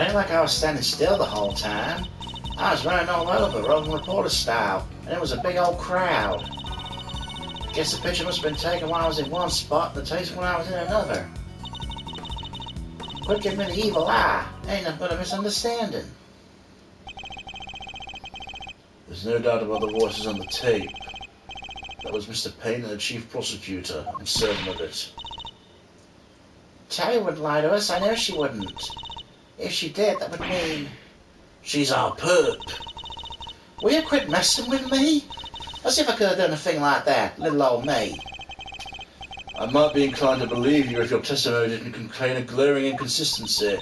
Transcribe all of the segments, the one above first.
ain't like I was standing still the whole time. I was running all over, roving reporter style, and it was a big old crowd. Guess the picture must have been taken while I was in one spot and the taste when I was in another. Quit giving me the evil eye. Ain't nothing but a misunderstanding. There's no doubt about the voices on the tape. That was Mr. Payne and the chief prosecutor. I'm certain of it. Tabby wouldn't lie to us. I know she wouldn't. If she did, that would mean... She's our perp. Will you quit messing with me? As if I could have done a thing like that, little old me. I might be inclined to believe you if your testimony didn't contain a glaring inconsistency.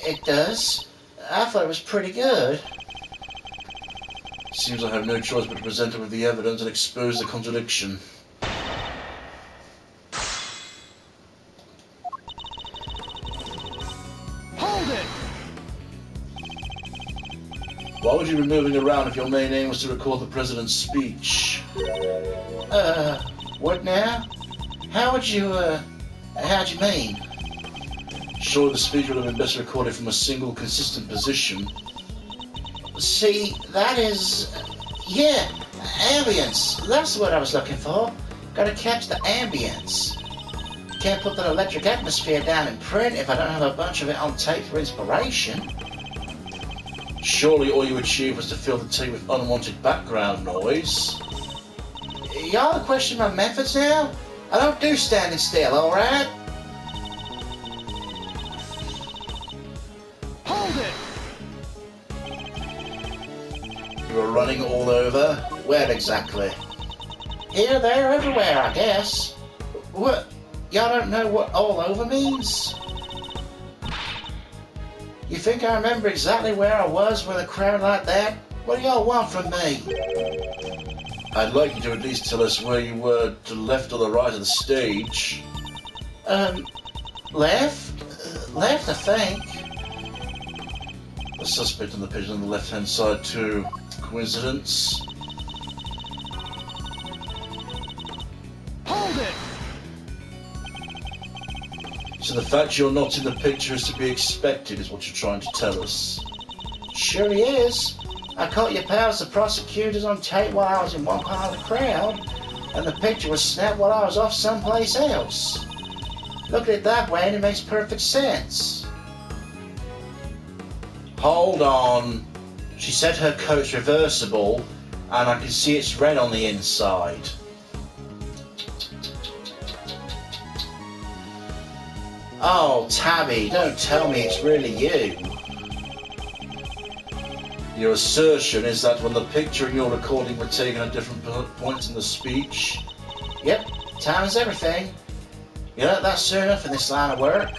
It does. I thought it was pretty good. Seems I have no choice but to present it with the evidence and expose the contradiction. Hold it! Why would you be moving around if your main aim was to record the president's speech? What now? How'd you mean? Surely the speech would have been best recorded from a single, consistent position. See, that is... yeah, ambience. That's what I was looking for. Gotta catch the ambience. Can't put that electric atmosphere down in print if I don't have a bunch of it on tape for inspiration. Surely all you achieved was to fill the tape with unwanted background noise. Y'all are questioning my methods now? I don't do standing still, alright? Hold it! You were running all over? Where exactly? Here, there, everywhere, I guess. What? Y'all don't know what all over means? You think I remember exactly where I was with a crowd like that? What do y'all want from me? I'd like you to at least tell us where you were to the left or the right of the stage. Left? Left, I think. The suspect in the picture on the left-hand side too. Coincidence? Hold it! So the fact you're not in the picture is to be expected, is what you're trying to tell us. Sure he is. I caught your pals, the prosecutors, on tape while I was in one part of the crowd, and the picture was snapped while I was off someplace else. Look at it that way and it makes perfect sense. Hold on. She said her coat's reversible, and I can see it's red on the inside. Oh, Tabby, don't tell me it's really you. Your assertion is that when the picture and your recording were taken at different points in the speech? Yep, time is everything. You learnt that soon enough in this line of work.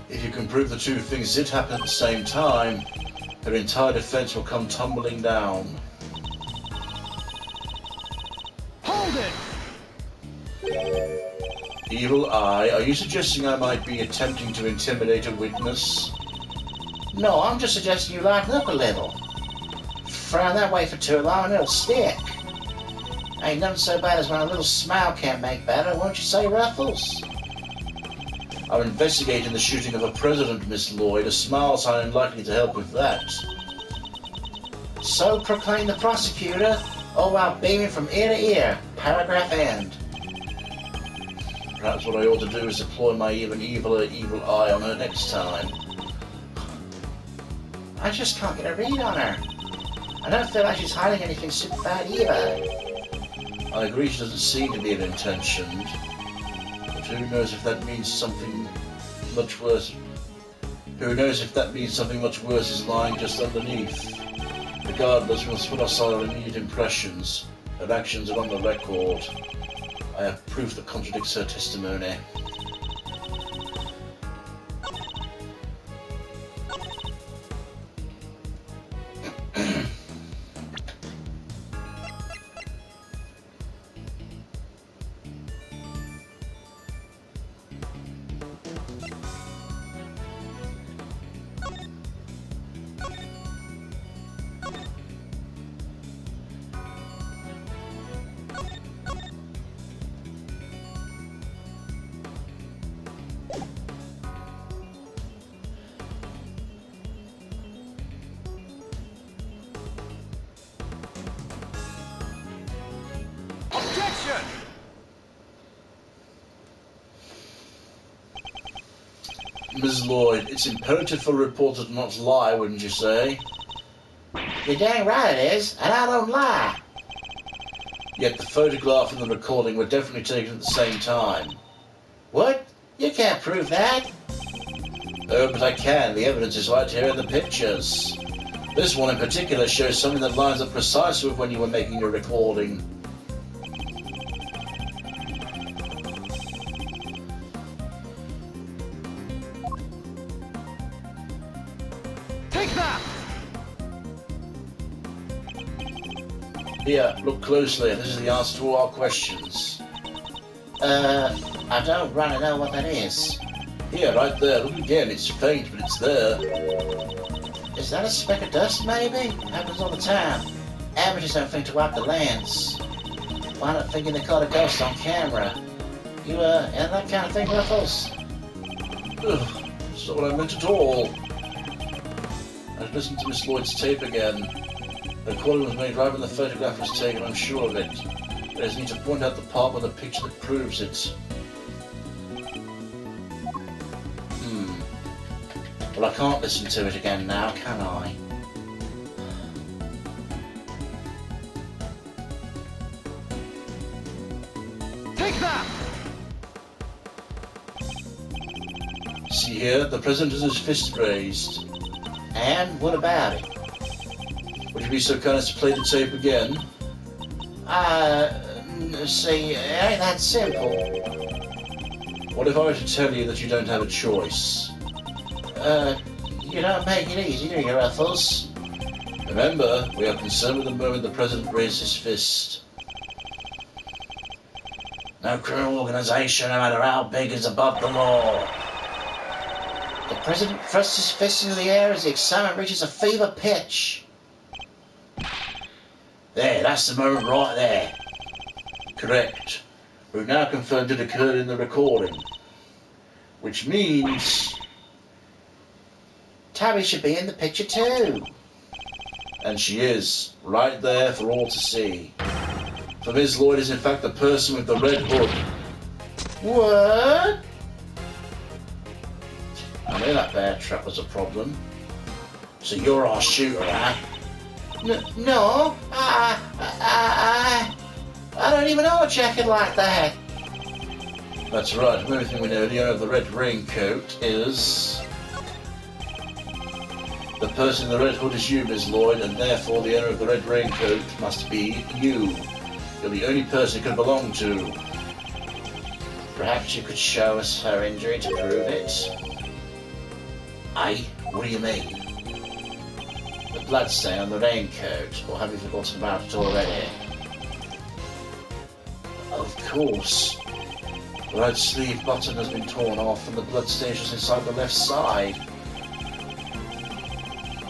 If you can prove the two things did happen at the same time, her entire defense will come tumbling down. Hold it! Evil Eye, are you suggesting I might be attempting to intimidate a witness? No, I'm just suggesting you lighten up a little. Frown that way for too long and it'll stick. Ain't nothing so bad as when a little smile can't make better, won't you say, Ruffles? I'm investigating the shooting of a president, Miss Lloyd. A smile sign unlikely to help with that. So proclaimed the prosecutor, all while beaming from ear to ear. Paragraph end. Perhaps what I ought to do is deploy my even eviler evil eye on her next time. I just can't get a read on her. I don't feel like she's hiding anything super bad either. I agree she doesn't seem to be ill-intentioned. But who knows if that means something much worse? Who knows if that means something much worse is lying just underneath? Regardless, we must put aside our immediate impressions. Her actions are on the record. I have proof that contradicts her testimony. Attention! Ms. Lloyd, it's imperative for a reporter to not lie, wouldn't you say? You're dang right it is, and I don't lie. Yet the photograph and the recording were definitely taken at the same time. What? You can't prove that. Oh, but I can. The evidence is right here in the pictures. This one in particular shows something that lines up precisely with when you were making your recording. Take that! Here, look closely. This is the answer to all our questions. I don't really know what that is. Here, right there. Look again. It's faint, but it's there. Is that a speck of dust, maybe? Happens all the time. Amateurs don't think to wipe the lens. Wind up thinking they caught a ghost on camera. You, and that kind of thing, Ruffles? Ugh, that's not what I meant at all. I've listened to Miss Lloyd's tape again. The recording was made right when the photograph was taken, I'm sure of it. I just need to point out the part with the picture that proves it. Well, I can't listen to it again now, can I? Take that! See here, the President has his fist raised. And what about it? Would you be so kind as to play the tape again? See, it ain't that simple. What if I were to tell you that you don't have a choice? You don't make it easy, do you, Ruffles? Remember, we are concerned with the moment the President raised his fist. No criminal organization, no matter how big, is above the law. The President thrusts his fist into the air as the excitement reaches a fever pitch. There, that's the moment right there. Correct. We've now confirmed it occurred in the recording. Which means... Tabby should be in the picture too. And she is, right there for all to see. For Ms. Lloyd is in fact the person with the red hood. What? I knew that bear trap was a problem. So you're our shooter, eh? No, I don't even know a jacket like that. That's right, from everything we know, the owner of the red raincoat is... The person in the red hood is you, Ms. Lloyd, and therefore the owner of the red raincoat must be you. You're the only person it could belong to. Perhaps you could show us her injury to prove it. Aye? What do you mean? The bloodstain on the raincoat, or have you forgotten about it already? Of course. The right sleeve button has been torn off and the bloodstain is just inside the left side.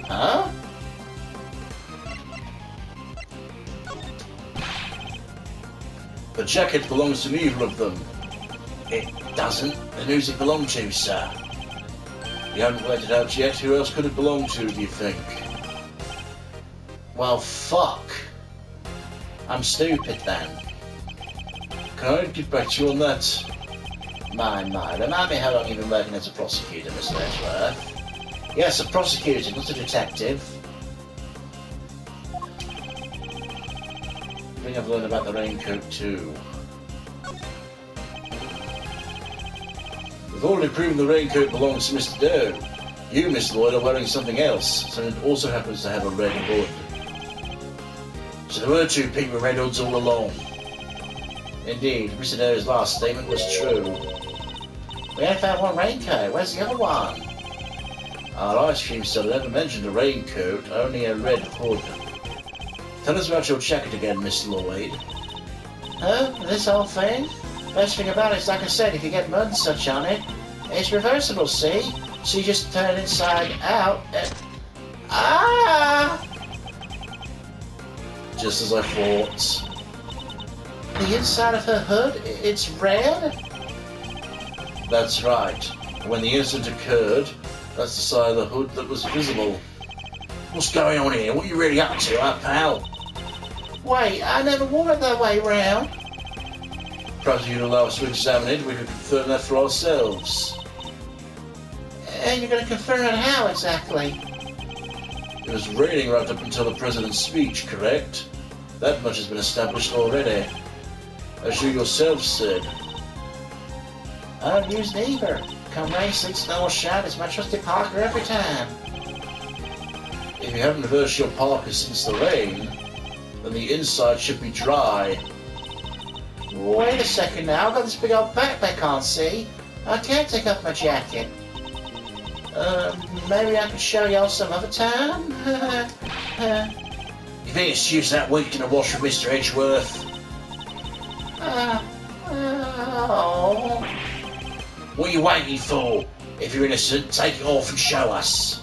Huh? The jacket belongs to neither of them. It doesn't? Then who's it belong to, sir? You haven't worked it out yet. Who else could it belong to, do you think? Well, fuck. I'm stupid then. Can I get back to you on that? My. Remind me how long you've been working as a prosecutor, Mr. Edgeworth. Yes, a prosecutor, not a detective. I think I've learned about the raincoat too. We've already proven the raincoat belongs to Mr. Doe. You, Miss Lloyd, are wearing something else, so it also happens to have a red hood. So there were two people with red hoods all along. Indeed, Mr. Doe's last statement was true. We only found one raincoat. Where's the other one? Our ice cream seller never mentioned a raincoat, only a red hood. Tell us about your jacket again, Miss Lloyd. Huh? This whole thing? Best thing about it is, like I said, if you get mud and such on it, it's reversible, see? So you just turn it inside out and... Ah! Just as I thought. The inside of her hood, it's red? That's right. When the incident occurred, that's the side of the hood that was visible. What's going on here? What are you really up to, huh, pal? Wait, I never wore it that way round. Perhaps if you'd allow us to examine it, we could confirm that for ourselves. And you're going to confirm it how exactly? It was raining right up until the President's speech, correct? That much has been established already. As you yourself said. I don't use neither. Come rain, sleet, snow, or shine, it's my trusty Parker every time. If you haven't reversed your Parker since the rain, then the inside should be dry. Wait a second now, I've got this big old backpack on, see? I can't take off my jacket. Maybe I could show y'all some other time? You think it's used that week in the wash with Mr. Edgeworth? Oh. What are you waiting for? If you're innocent, take it off and show us.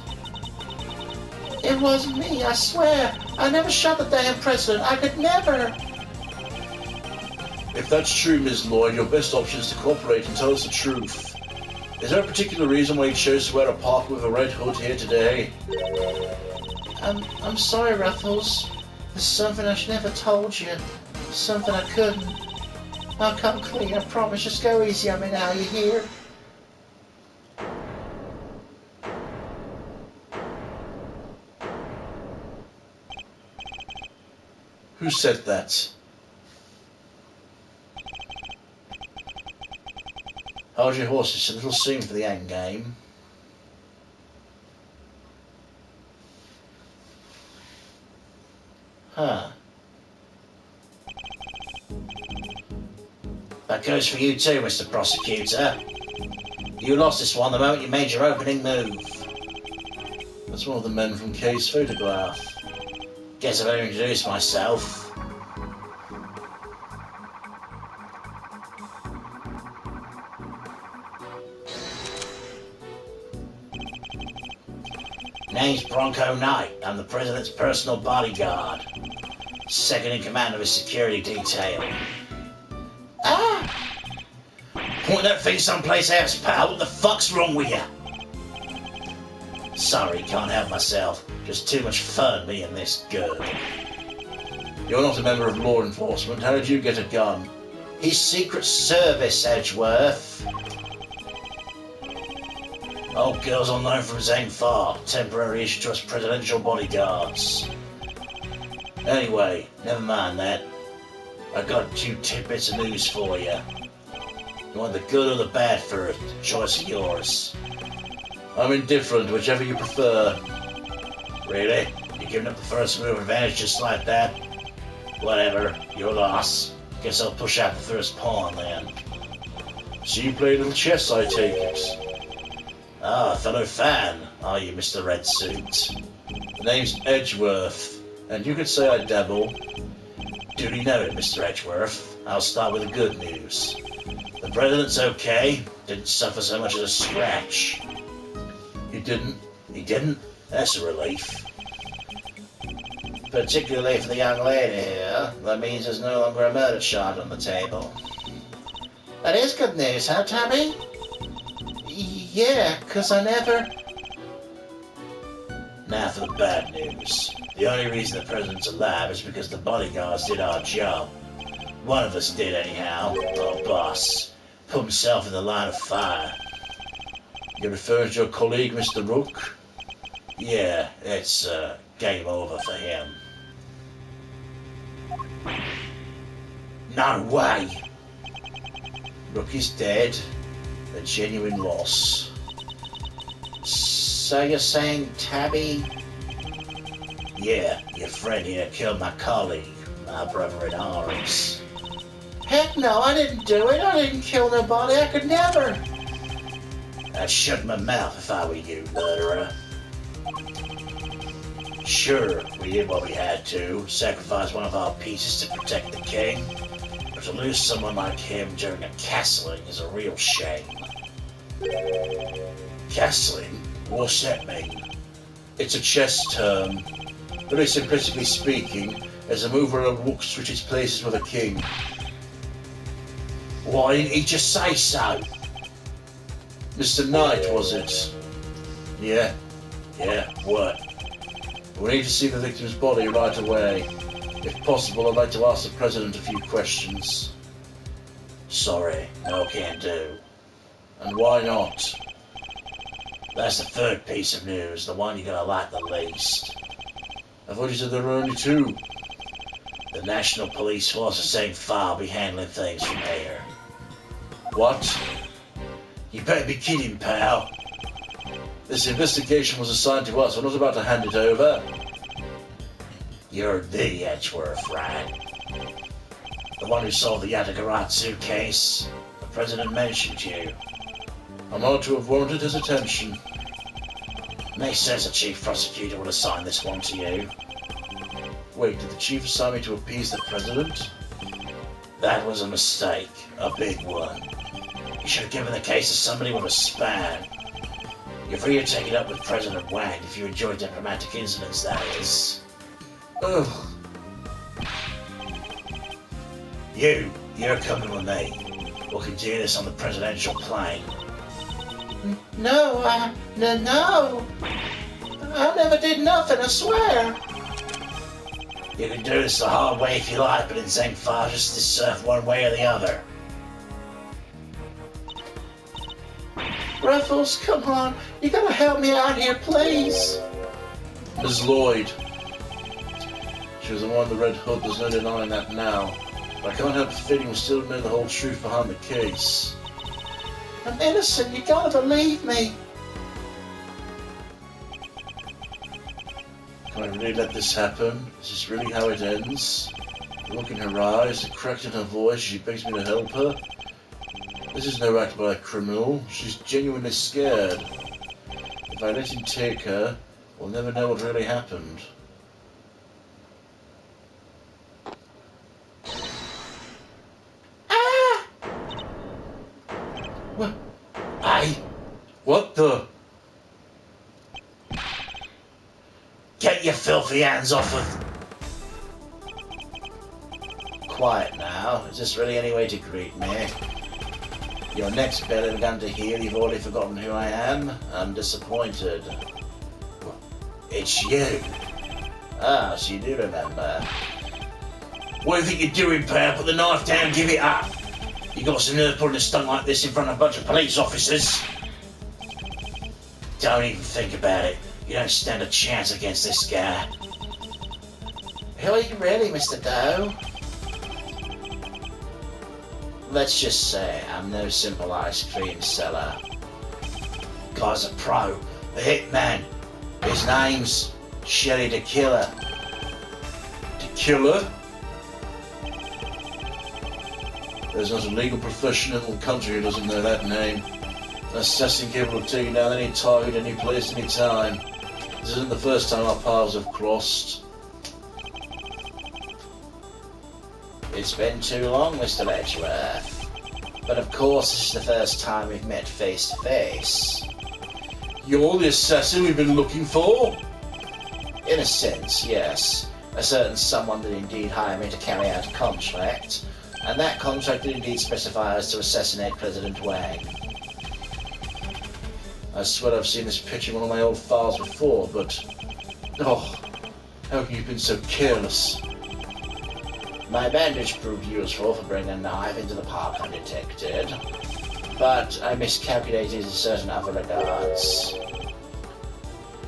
It wasn't me, I swear. I never shot the damn president. I could never. If that's true, Ms. Lloyd, your best option is to cooperate and tell us the truth. Is there a particular reason why you chose to wear a parka with a red hood here today? I'm sorry, Ruffles. There's something I should never told you. Something I couldn't. I'll come clean, I promise. Just go easy on me now, you hear? Who said that? Hold your horses, it's a little soon for the end game. Huh. That goes for you too, Mr. Prosecutor. You lost this one the moment you made your opening move. That's one of the men from Kay's photograph. Guess I better introduce myself. Name's Bronco Knight. I'm the President's personal bodyguard. Second in command of his security detail. Ah! Point that thing someplace else, pal. What the fuck's wrong with you? Sorry, can't help myself. Just too much fun being this good. You're not a member of law enforcement. How did you get a gun? His Secret Service, Edgeworth. Old girl's on loan from Zane Farr. Temporary issue to us presidential bodyguards. Anyway, never mind that. I got 2 tidbits of news for you. You want the good or the bad first? Choice of yours. I'm indifferent, whichever you prefer. Really? You giving up the first move advantage just like that? Whatever, your loss. Guess I'll push out the first pawn then. So you play a little chess, I take it. Ah, fellow fan, are you, Mr. Red Suit? The name's Edgeworth, and you could say I dabble. Duly noted, Mr. Edgeworth. I'll start with the good news. The President's okay. Didn't suffer so much as a scratch. He didn't. He didn't? That's a relief. Particularly for the young lady here. That means there's no longer a murder charge on the table. That is good news, huh, Tabby? Yeah, 'cause I never... Now for the bad news. The only reason the President's alive is because the bodyguards did our job. One of us did anyhow, our boss. Put himself in the line of fire. You refer to your colleague, Mr. Rook? Yeah, it's game over for him. No way! Rook is dead. A genuine loss. So you're saying Tabby... Yeah, your friend here killed my colleague, my brother in arms. Heck no, I didn't do it. I didn't kill nobody. I could never. I'd shut my mouth if I were you, murderer. Sure, we did what we had to, sacrifice one of our pieces to protect the king. But to lose someone like him during a castling is a real shame. Castling? What's that mean? It's a chess term. Very simplistically speaking, as a move where a rook switches places with a king. Why didn't he just say so? Mr. Knight, was it? Yeah, what? We need to see the victim's body right away. If possible, I'd like to ask the President a few questions. Sorry, no can do. And why not? That's the third piece of news, the one you're gonna like the least. I thought you said there were only two. The National Police Force of St. Far will be handling things from here. What? You better be kidding, pal. This investigation was assigned to us. We're not about to hand it over. You're the Edgeworth, right? The one who solved the Yatagaratsu case. The President mentioned you. I'm honored to have warranted his attention. Makes sense the Chief Prosecutor would assign this one to you. Wait, did the chief assign me to appease the president? That was a mistake. A big one. You should have given the case to somebody with a span. You're free to take it up with President Wang if you enjoy diplomatic incidents, that is. Ugh. You're coming with me. We'll continue this on the presidential plane. No, no. I never did nothing, I swear. You can do this the hard way if you like, but in Zheng Fa, just to surf one way or the other. Ruffles, come on. You gotta help me out here, please. Ms. Lloyd. She was the one in the red hood, there's no denying that now. But I can't help feeling we still know the whole truth behind the case. I'm innocent, you gotta believe me. Can I really let this happen? Is this really how it ends? The look in her eyes, the crack in her voice, she begs me to help her. This is no act by a criminal. She's genuinely scared. If I let him take her, we'll never know what really happened. Ah! What? What the? Get your filthy hands off of... Quiet now. Is this really any way to greet me? Your neck's barely begun to heal. You've already forgotten who I am. I'm disappointed. It's you. Ah, so you do remember. What do you think you're doing, pal? Put the knife down, give it up. You got some nerve pulling a stunt like this in front of a bunch of police officers? Don't even think about it. You don't stand a chance against this guy. Who are you really, Mr. Doe? Let's just say I'm no simple ice cream seller. Guy's a pro, a hitman. His name's Sherry the Killer. To kill her? There's not a legal profession in the country who doesn't know that name. An assassin capable of taking down any target, any place, any time. This isn't the first time our paths have crossed. It's been too long, Mr. Edgeworth. But of course, this is the first time we've met face to face. You're the assassin we've been looking for? In a sense, yes. A certain someone did indeed hire me to carry out a contract, and that contract did indeed specify us to assassinate President Wang. I swear I've seen this picture in one of my old files before, but... Oh, how can you have been so careless? My bandage proved useful for bringing a knife into the park undetected, but I miscalculated in certain other regards.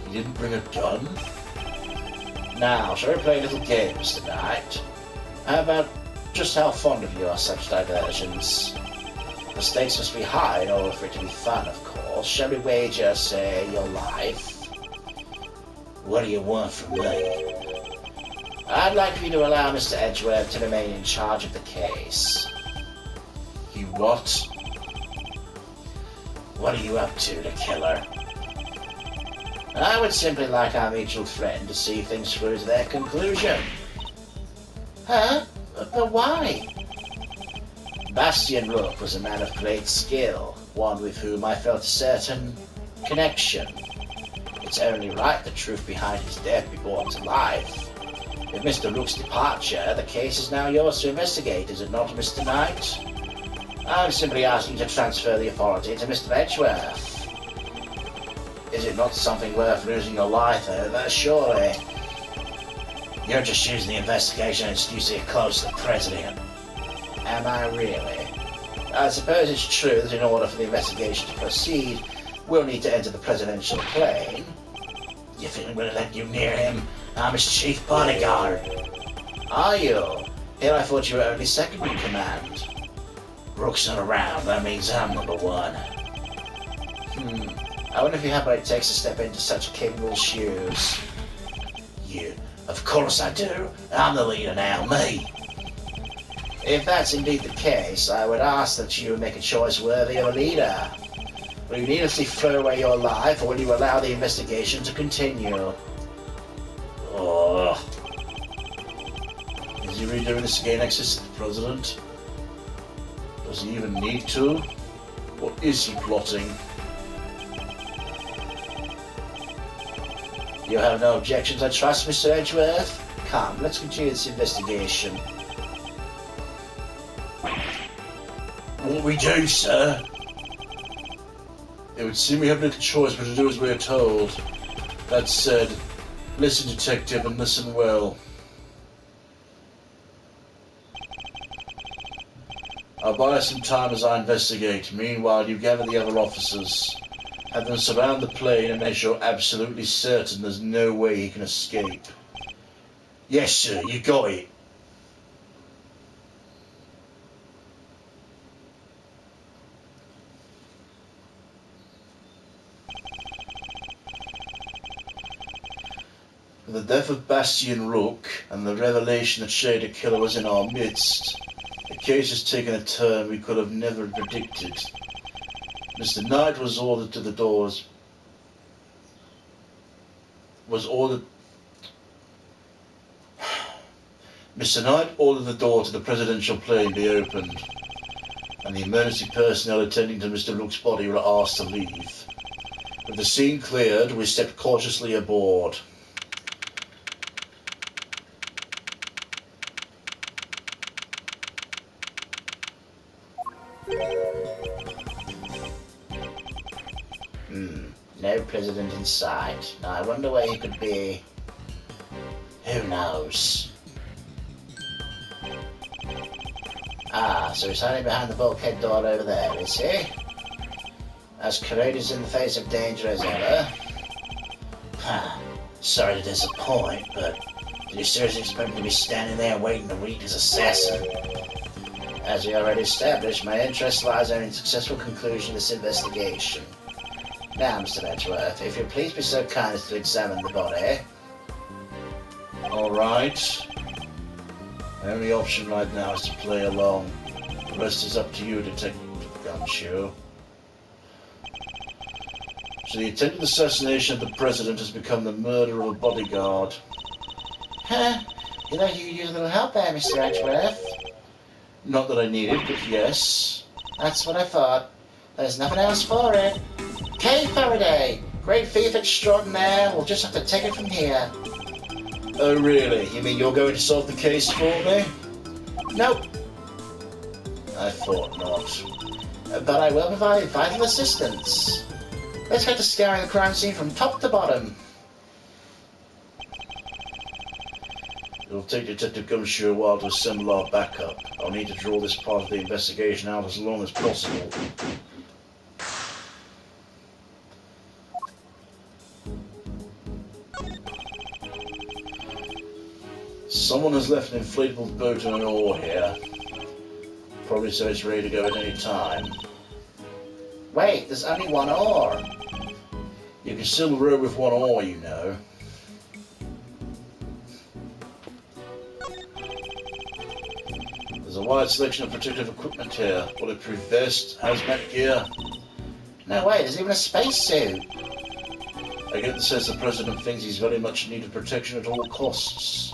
You didn't bring a gun? Now, shall we play little games tonight? How about just how fond of you are such diversions? The stakes must be high in order for it to be fun, of course. Shall we wager, say, your life? What do you want from me? I'd like for you to allow Mr. Edgeworth to remain in charge of the case. You what? What are you up to, the killer? I would simply like our mutual friend to see things through to their conclusion. Huh? But why? Bastian Rook was a man of great skill, one with whom I felt a certain connection. It's only right the truth behind his death be brought to life. With Mr. Rook's departure, the case is now yours to investigate, is it not, Mr. Knight? I'm simply asking you to transfer the authority to Mr. Edgeworth. Is it not something worth losing your life over, surely? You're just using the investigation excuse to get close to the president. Am I really? I suppose it's true that in order for the investigation to proceed, we'll need to enter the presidential plane. You think I'm gonna let you near him? I'm his chief bodyguard. Are you? Here I thought you were only second in command. Rook's not around, that means I'm number one. I wonder if you have what it takes to step into such capable shoes. You? Of course I do. I'm the leader now, me. If that's indeed the case, I would ask that you make a choice worthy of a leader. Will you needlessly throw away your life, or will you allow the investigation to continue? Oh, Is he really doing this to gain access to the president? Does he even need to? What is he plotting? You have no objections, I trust, Mr. Edgeworth? Come, let's continue this investigation. what we do, sir? It would seem we have little choice but to do as we are told. That said, listen, detective, and listen well. I'll buy us some time as I investigate. Meanwhile, you gather the other officers. Have them surround the plane and make sure absolutely certain there's no way he can escape. Yes, sir, you got it. With the death of Bastian Rook and the revelation that Shader Killer was in our midst, the case has taken a turn we could have never predicted. Mr. Knight was ordered to the doors. Mr. Knight ordered the door to the presidential plane be opened, and the emergency personnel attending to Mr. Rook's body were asked to leave. With the scene cleared, we stepped cautiously aboard. No president in sight. Now I wonder where he could be. Who knows? Ah, so he's hiding behind the bulkhead door over there, is he? As courageous in the face of danger as ever. Sorry to disappoint, but did you seriously expect me to be standing there waiting to meet his assassin? As we already established, my interest lies only in the successful conclusion of this investigation. Now, Mr. Edgeworth, if you'll please be so kind as to examine the body. Alright. The only option right now is to play along. The rest is up to you, Detective Gumshoe. So the attempted assassination of the president has become the murder of a bodyguard. Huh? You know you could use a little help there, Mr. Edgeworth. Not that I need it, but yes. That's what I thought. There's nothing else for it. Kay Faraday, great thief extraordinaire. We'll just have to take it from here. Oh really? You mean you're going to solve the case for me? Nope, I thought not. but I will provide vital assistance. Let's get to scouring the crime scene from top to bottom. It'll take Detective Gumshoe a while to assemble our backup. I'll need to draw this part of the investigation out as long as possible. Someone has left an inflatable boat and an oar here. Probably so it's ready to go at any time. Wait, there's only one oar. You can still row with one oar, you know. There's a wide selection of protective equipment here. Bulletproof vest, hazmat gear. No way, there's even a spacesuit. I get the sense the President thinks he's very much in need of protection at all costs.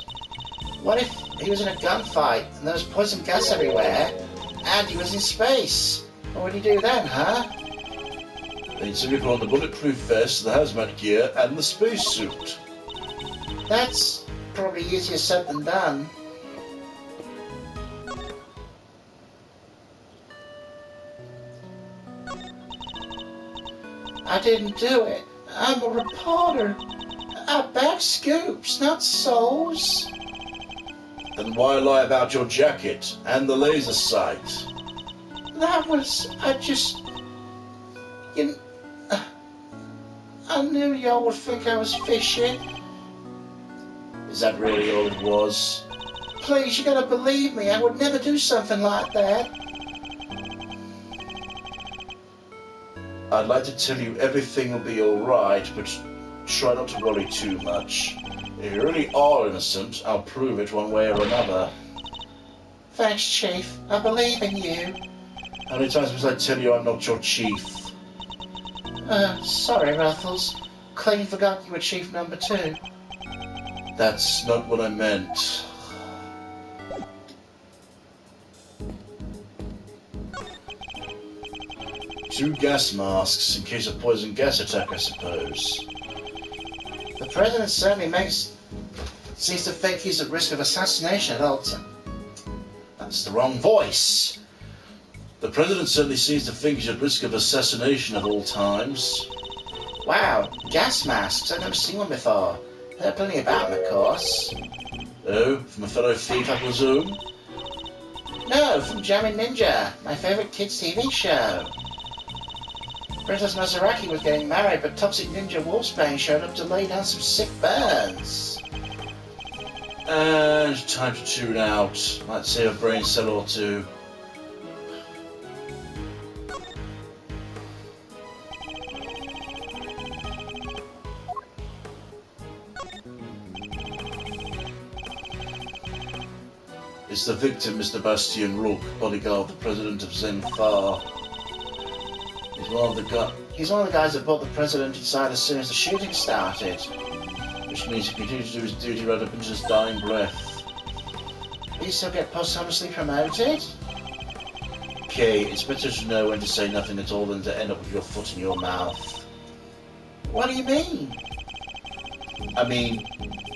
What if he was in a gunfight and there was poison gas everywhere and he was in space? What would he do then, huh? They'd simply put on the bulletproof vest, the hazmat gear, and the spacesuit. That's probably easier said than done. I didn't do it. I'm a reporter. I bag scoops, not souls. Then why lie about your jacket and the laser sight? That was... You... I knew y'all would think I was fishing. Is that really all it was? Please, you gotta believe me. I would never do something like that. I'd like to tell you everything will be alright, but try not to worry too much. If you really are innocent, I'll prove it one way or another. Thanks, Chief. I believe in you. How many times must I tell you I'm not your chief? Sorry, Ruffles. Clean forgot you were Chief number 2. That's not what I meant. Two gas masks in case of poison gas attack, I suppose. The President certainly seems to think he's at risk of assassination at all times. That's the wrong voice. The President certainly seems to think he's at risk of assassination at all times. Wow, gas masks. I've never seen one before. Heard plenty about them, of course. Oh, from a fellow thief, I presume? No, from Jammin' Ninja, my favourite kids' TV show. Princess Maseraki was getting married, but Toxic Ninja Wolfsbane showed up to lay down some sick burns. And time to tune out. Might save a brain cell or two. It's the victim, Mr. Bastian Rook, bodyguard of the President of Zenfar. He's one of the guys that brought the President inside as soon as the shooting started. which means he continues to do his duty right up into his dying breath. Will you still get posthumously promoted? Okay, it's better to know when to say nothing at all than to end up with your foot in your mouth. What do you mean? I mean,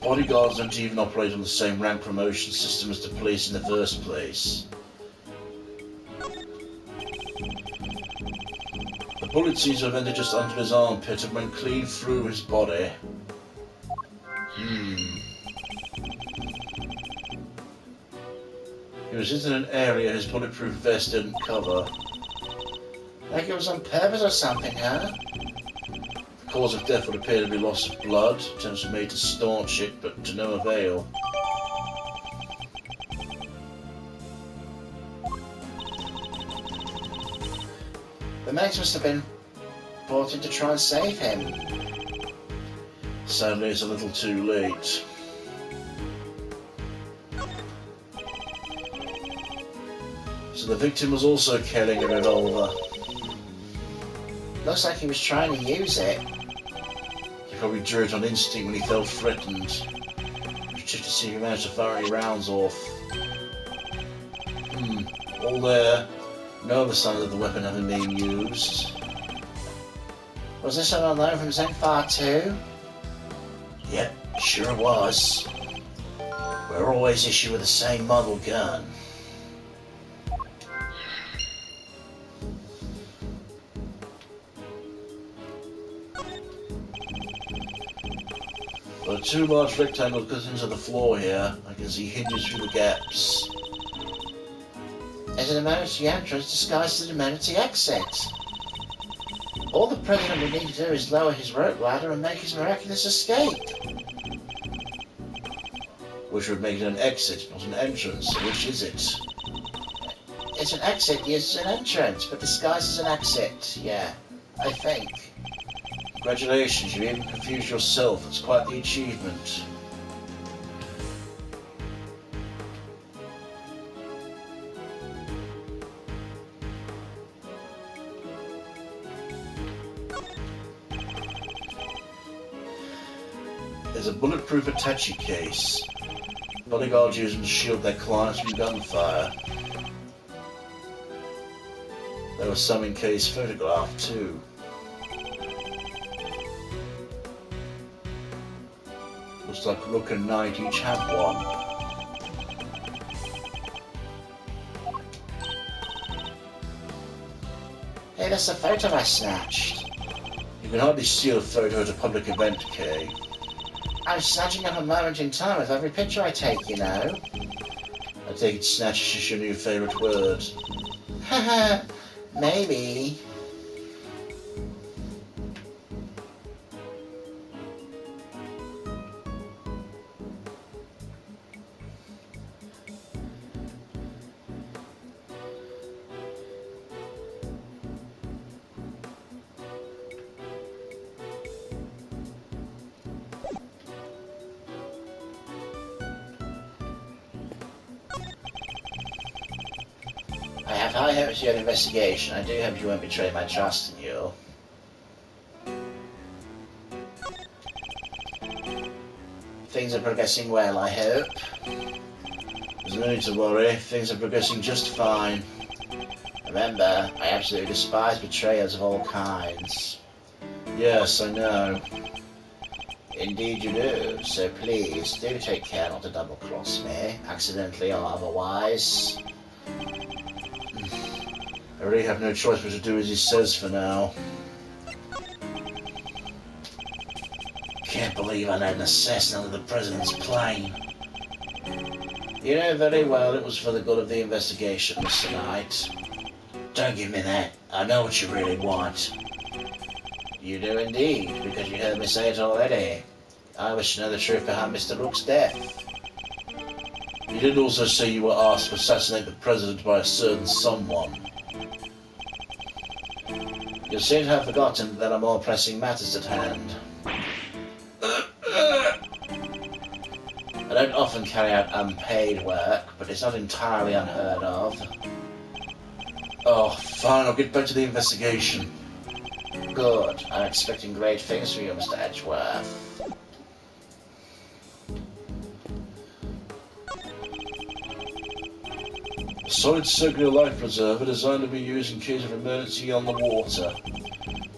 bodyguards don't even operate on the same rank promotion system as the police in the first place. The bullet seems to have ended just under his armpit and went clean through his body. He was hit in an area his bulletproof vest didn't cover. Like it was on purpose or something, huh? The cause of death would appear to be loss of blood. Attempts were made to staunch it, but to no avail. The medics must have been brought in to try and save him. Sadly, it's a little too late. So the victim was also carrying a revolver. Looks like he was trying to use it. He probably drew it on instinct when he felt threatened. Just to see if he managed to fire any rounds off. All there. No other signs of the weapon having been used. Was this on loan from Zenfar 2? Yep, sure was. We're always issued with the same model gun. There are two large rectangles cut into the floor here. I can see hinges through the gaps. There's an emergency entrance disguised as an emergency exit. All the President would need to do is lower his rope ladder and make his miraculous escape. Which would make it an exit, not an entrance. Which is it? It's an exit, yes, it's an entrance, but disguised as an exit, yeah, I think. Congratulations, you even confused yourself. It's quite the achievement. There's a bulletproof attache case. Bodyguards use them to shield their clients from gunfire. There was some in case photographed too. Looks like Rook and Knight each have one. Hey, that's the photo I snatched. You can hardly steal a photo at a public event, Kay. I'm snatching up a moment in time with every picture I take, you know. I take it snatch is just your new favourite word. Haha, maybe. I have high hopes for your investigation. I do hope you won't betray my trust in you. Things are progressing well, I hope. There's no need to worry. Things are progressing just fine. Remember, I absolutely despise betrayals of all kinds. Yes, I know. Indeed you do, so please do take care not to double-cross me, accidentally or otherwise. I really have no choice but to do as he says for now. Can't believe I let an assassin under the president's plane. You know very well it was for the good of the investigation, Mr. Knight. Don't give me that. I know what you really want. You do indeed, because you heard me say it already. I wish to know the truth behind Mr. Rook's death. You did also say you were asked to assassinate the president by a certain someone. You seem to have forgotten that there are more pressing matters at hand. I don't often carry out unpaid work, but it's not entirely unheard of. Oh, fine, I'll get back to the investigation. Good. I'm expecting great things from you, Mr. Edgeworth. A solid circular life preserver designed to be used in case of emergency on the water.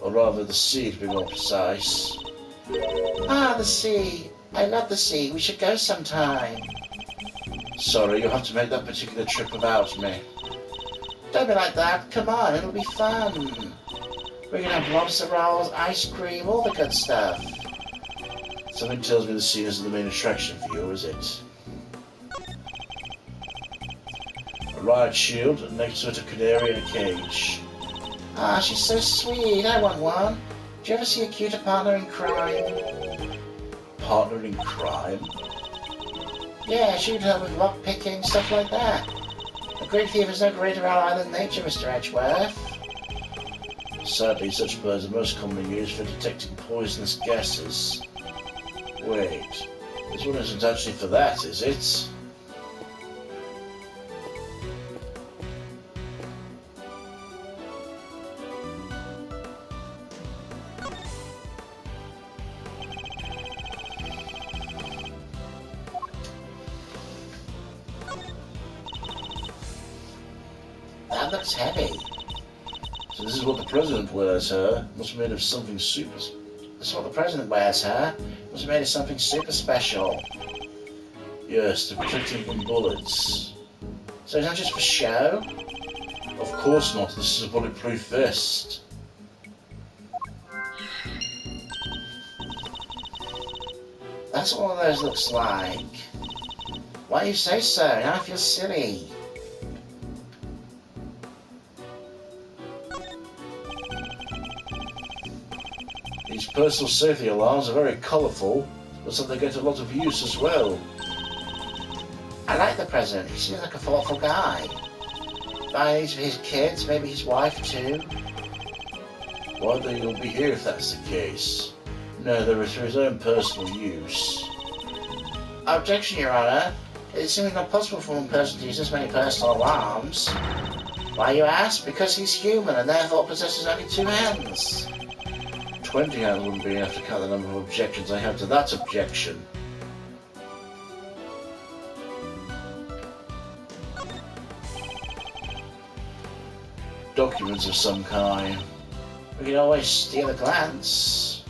Or rather, the sea, to be more precise. Ah, the sea. I love the sea. We should go sometime. Sorry, you'll have to make that particular trip without me. Don't be like that. Come on, it'll be fun. We're gonna have lobster rolls, ice cream, all the good stuff. Something tells me the sea isn't the main attraction for you, is it? A riot shield, and next to it a canary in a cage. Ah, she's so sweet. I want one. Do you ever see a cuter partner in crime? Partner in crime? Yeah, shoot her with lock picking, stuff like that. A great thief is no greater ally than nature, Mr. Edgeworth. Sadly, such birds are most commonly used for detecting poisonous gases. Wait, this one isn't actually for that, is it? That looks heavy. So this is what the president wears, huh? Must be made of something super... That's what the president wears, huh? It was made of something super special. Yes, to protect him from bullets. So it's not just for show? Of course not, this is a bulletproof vest. That's what one of those looks like. Why do you say so? Now I feel silly. These personal safety alarms are very colourful, but so they get a lot of use as well. I like the president. He seems like a thoughtful guy. Buying these for his kids, maybe his wife too. Why then you'll be here if that's the case? No, they're for his own personal use. Objection, Your Honor. It seems not possible for one person to use this many personal alarms. Why, you ask? Because he's human and therefore possesses only 2 hands. 20 hands wouldn't be enough to count the number of objections I have to that objection. Documents of some kind. We could always steal a glance.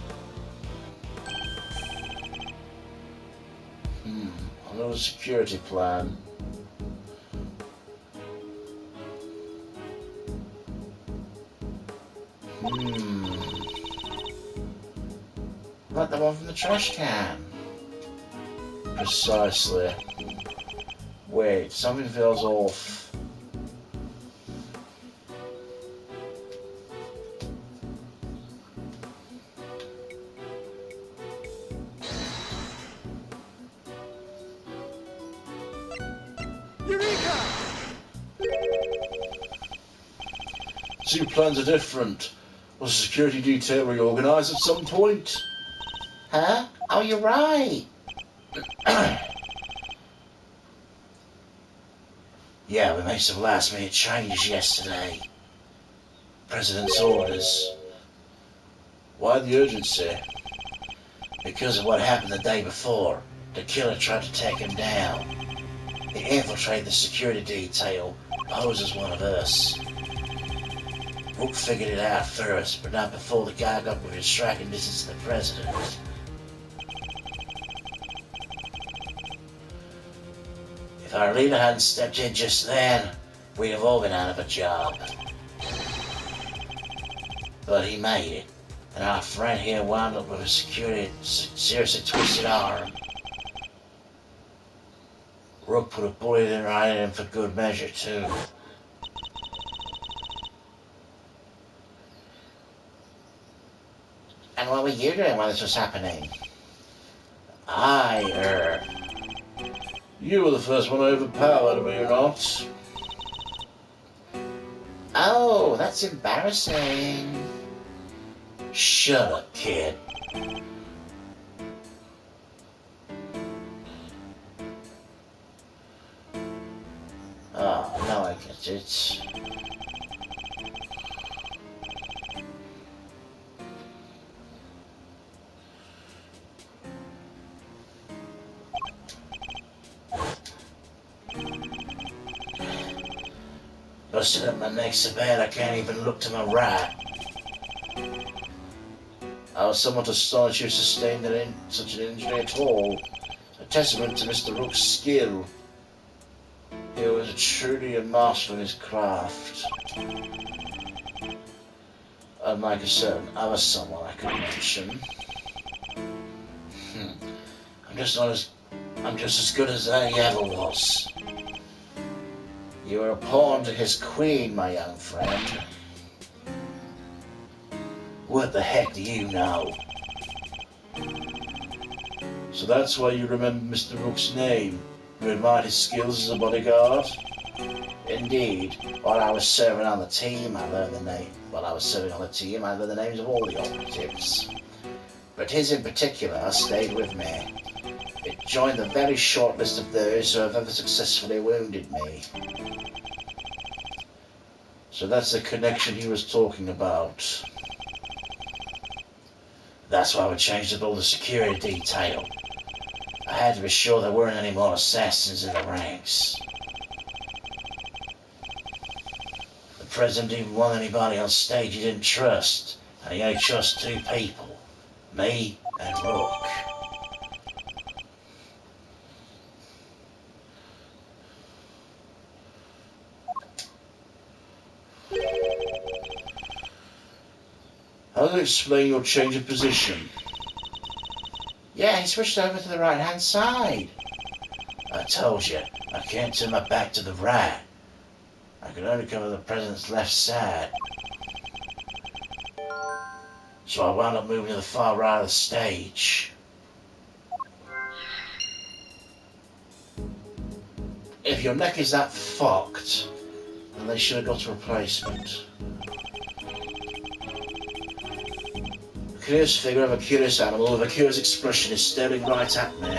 Another security plan. Like the one from the trash can. Precisely. Wait, something feels off. Eureka! Two plans are different. Was the security detail reorganized at some point? Huh? Oh, you're right. Yeah, we made some last minute changes yesterday. President's orders. Why the urgency? Because of what happened the day before. The killer tried to take him down. He infiltrated the security detail, posed as one of us. Rook figured it out first, but not before the guy got within striking distance of the president. If our leader hadn't stepped in just then, we'd have all been out of a job. But he made it, and our friend here wound up with a seriously twisted arm. Rook put a bullet in right in him for good measure, too. And what were you doing while this was happening? You were the first one overpowered, were you not? Oh, that's embarrassing. Shut up, kid. Oh, now I get it. Busted up my neck so bad I can't even look to my right. I was somewhat astonished you sustained such an injury at all. A testament to Mr. Rook's skill. He was truly a master of his craft. Unlike a certain other someone I could mention. I'm just as good as I ever was. You were a pawn to his queen, my young friend. What the heck do you know? So that's why you remember Mr. Rook's name. You admired his skills as a bodyguard. Indeed. While I was serving on the team, I learned the names of all the operatives. But his in particular stayed with me. It joined the very short list of those who have ever successfully wounded me. So that's the connection he was talking about. That's why we changed up all the security detail. I had to be sure there weren't any more assassins in the ranks. The president didn't want anybody on stage he didn't trust, and he only trusts two people, me and Rook. How do you explain your change of position? Yeah, he switched over to the right-hand side. I told you, I can't turn my back to the right. I could only cover the president's left side. So I wound up moving to the far right of the stage. If your neck is that fucked, then they should have got a replacement. A curious figure of a curious animal with a curious expression is staring right at me.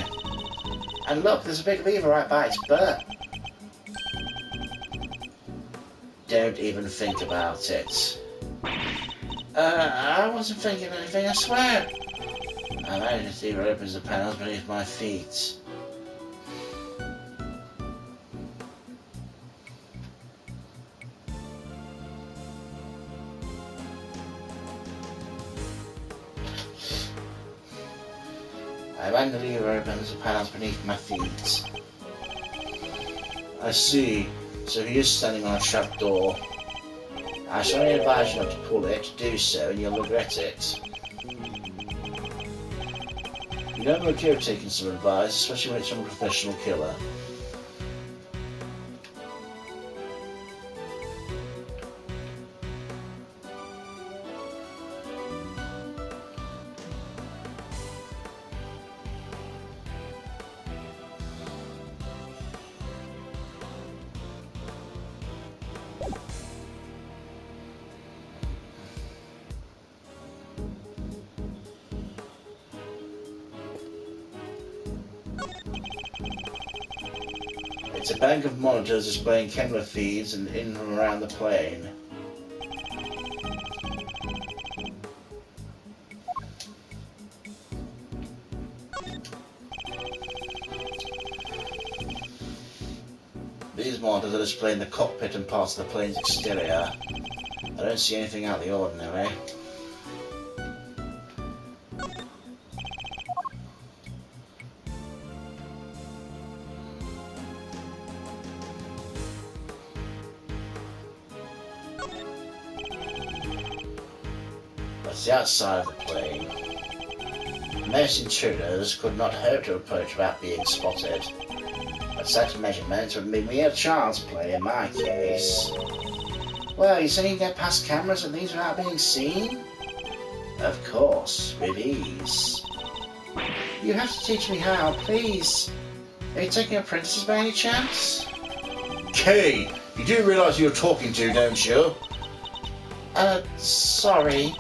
And look, there's a big lever right by its butt. Don't even think about it. I wasn't thinking anything, I swear. I managed to lever opens the panels beneath my feet. I rang the lever opens the panels beneath my feet. I see. So he is standing on a trapdoor. I shall only advise you not to pull it. Do so and you'll regret it. You never okay with taking some advice, especially when it's from a professional killer. It's a bank of monitors displaying camera feeds in and around the plane. These monitors are displaying the cockpit and parts of the plane's exterior. I don't see anything out of the ordinary. That's the outside of the plane. Most intruders could not hope to approach without being spotted. But such measurements would be mere child's play in my case. Well, you say you can get past cameras and these without being seen? Of course, with ease. You have to teach me how, please. Are you taking apprentices by any chance? Kay, you do realise who you're talking to, don't you? Sorry.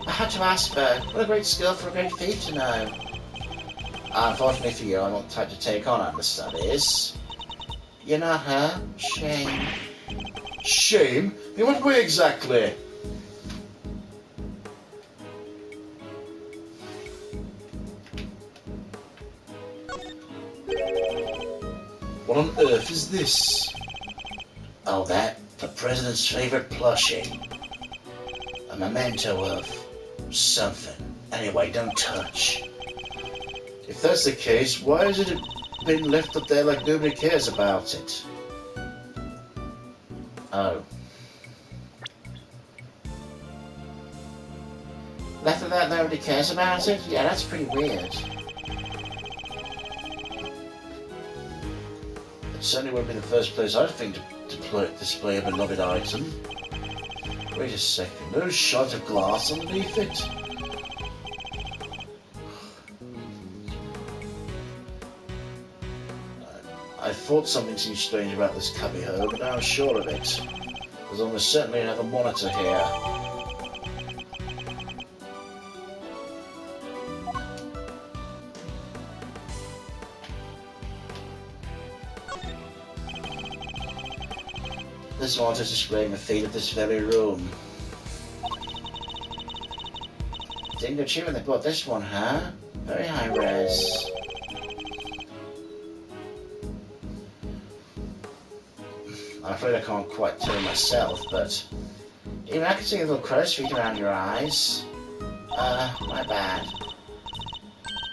I had to ask her. What a great skill for a great thief to know. Unfortunately for you, I'm not the type to take on understudies. You're not her? Shame. Shame? In what way exactly? What on earth is this? Oh, that? The President's favourite plushie. A memento of something. Anyway, don't touch. If that's the case, why has it been left up there like nobody cares about it? Oh. Left up there nobody cares about it? Yeah, that's pretty weird. It certainly won't be the first place I'd think to display a beloved item. Wait a second, no shot of glass underneath it? I thought something seemed strange about this cubbyhole, but now I'm sure of it. There's almost certainly another monitor here. This monitor is displaying the feed of this very room. Didn't go cheap when they bought this one, huh? Very high res. I'm afraid I can't quite tell myself, but even I can see a little crow's feet around your eyes. My bad.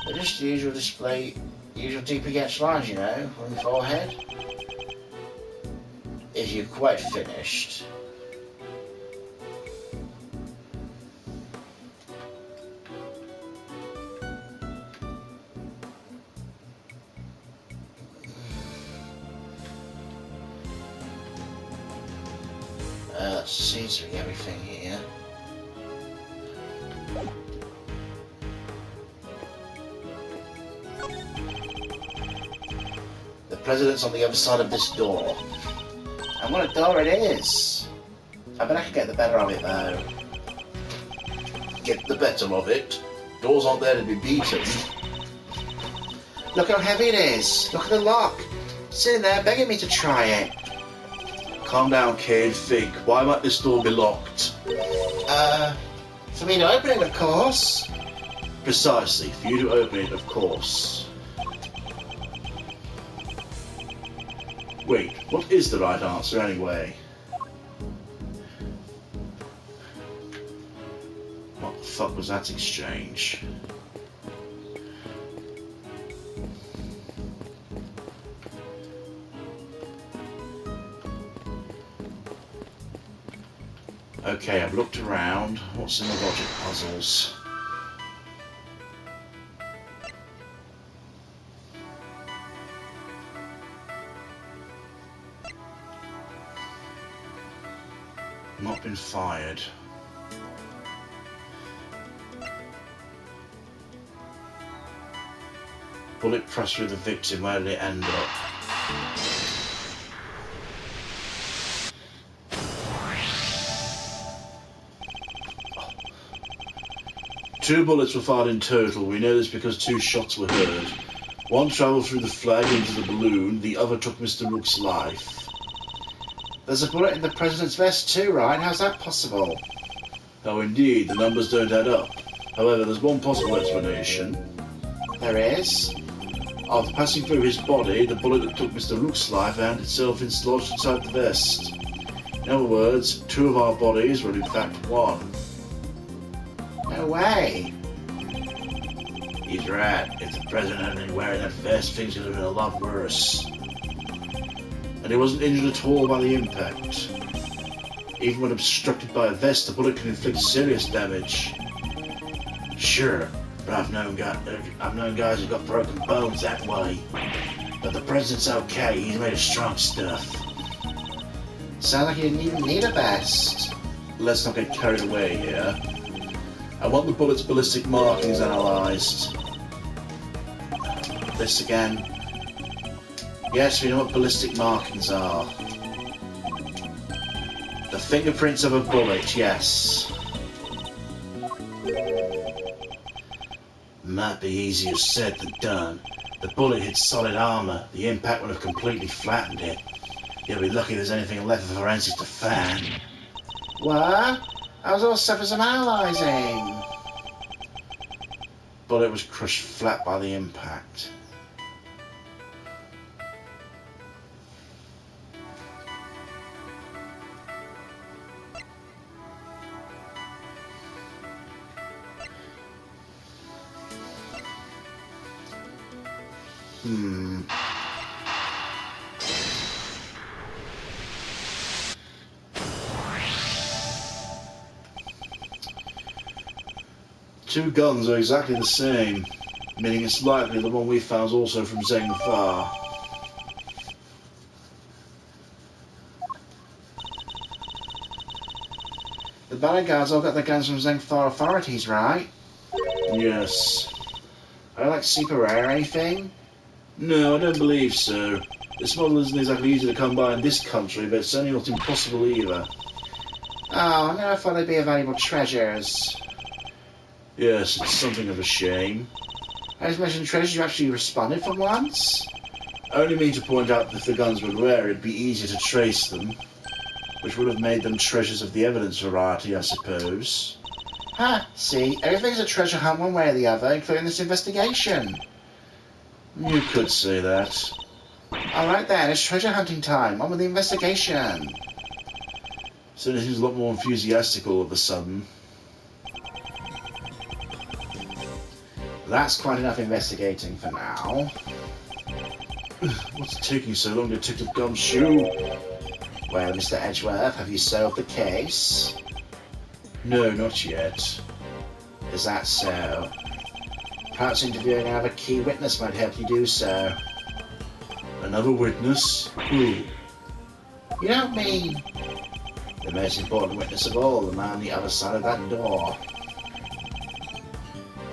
They're just the usual DPH lines, you know, on the forehead. If you're quite finished. That seems to be everything here. The President's on the other side of this door. And what a door it is! I bet I can get the better of it though. Get the better of it? Doors aren't there to be beaten. Look how heavy it is! Look at the lock! Sitting there begging me to try it. Calm down, Kay, and think. Why might this door be locked? For me to open it, of course. Precisely, for you to open it, of course. Wait, what is the right answer anyway? What the fuck was that exchange? Okay, I've looked around. What's in the logic puzzles? Not been fired. Bullet pressed through the victim. Where did it end up? Two bullets were fired in total. We know this because two shots were heard. One travelled through the flag into the balloon, the other took Mr. Rook's life. There's a bullet in the president's vest too, right? How's that possible? Oh, indeed, the numbers don't add up. However, there's one possible explanation. There is? After passing through his body, the bullet that took Mr. Rook's life found itself lodged inside the vest. In other words, two of our bodies were in fact one. No way. He's right. If the president had been wearing that vest, things could have been a lot worse. And he wasn't injured at all by the impact. Even when obstructed by a vest, the bullet can inflict serious damage. Sure, but I've known guys who got broken bones that way. But the president's okay. He's made of strong stuff. Sounds like you didn't even need a vest. Let's not get carried away here. I want the bullet's ballistic markings analysed. This again. Yes, we know what ballistic markings are. The fingerprints of a bullet, yes. Might be easier said than done. The bullet hit solid armor. The impact would have completely flattened it. You'll be lucky there's anything left for forensics to find. What? I was all stuff for some analysing. Bullet was crushed flat by the impact. Two guns are exactly the same, meaning it's likely the one we found is also from Zheng Fa. The bodyguards all got their guns from Zheng Fa authorities, right? Yes. Are they like super rare or anything? No, I don't believe so. This model isn't exactly easy to come by in this country, but it's certainly not impossible either. Oh, I never thought they'd be valuable treasures. Yes, it's something of a shame. I just mentioned treasures, you actually responded for once? I only mean to point out that if the guns were rare, it'd be easier to trace them, which would have made them treasures of the evidence variety, I suppose. Huh, see, everything's a treasure hunt one way or the other, including this investigation. You could say that. Alright then, it's treasure hunting time, on with the investigation. Certainly seems a lot more enthusiastic all of a sudden. That's quite enough investigating for now. What's taking so long, Detective Gumshoe? Well, Mr. Edgeworth, have you solved the case? No, not yet. Is that so? Perhaps interviewing another key witness might help you do so. Another witness? Who? You don't mean... The most important witness of all, the man on the other side of that door.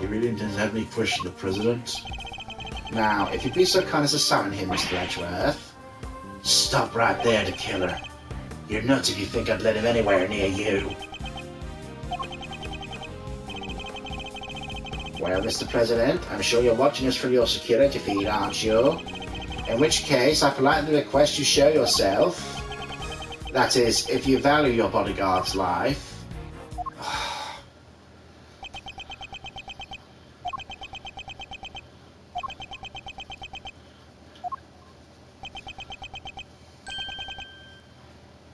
You really intend to have me question the president? Now, if you'd be so kind as to summon him, Mr. Edgeworth. Stop right there, the killer. You're nuts if you think I'd let him anywhere near you. Well, Mr. President, I'm sure you're watching us from your security feed, aren't you? In which case, I politely request you show yourself. That is, if you value your bodyguard's life.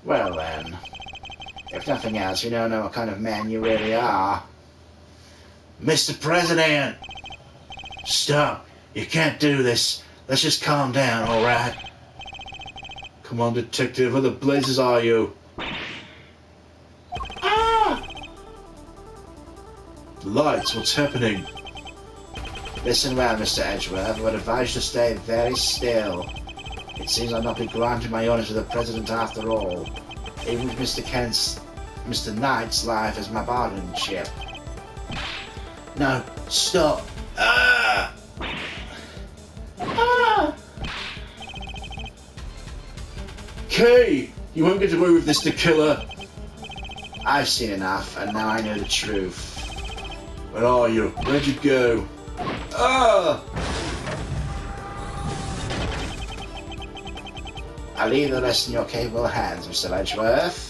Well then, if nothing else, we now know what kind of man you really are. Mr. President! Stop! You can't do this. Let's just calm down, alright? Come on, Detective, where the blazes are you? Ah! Lights, what's happening? Listen well, Mr. Edgeworth, I would advise you to stay very still. It seems I'll not be granting my honours to the President after all, even with Mr. Knight's life as my bargaining chip. No, stop! Ah! Ah! Kay! You won't get away with this, the killer! I've seen enough, and now I know the truth. Where are you? Where'd you go? Ah! I'll leave the rest in your capable hands, Mr. Ledgeworth.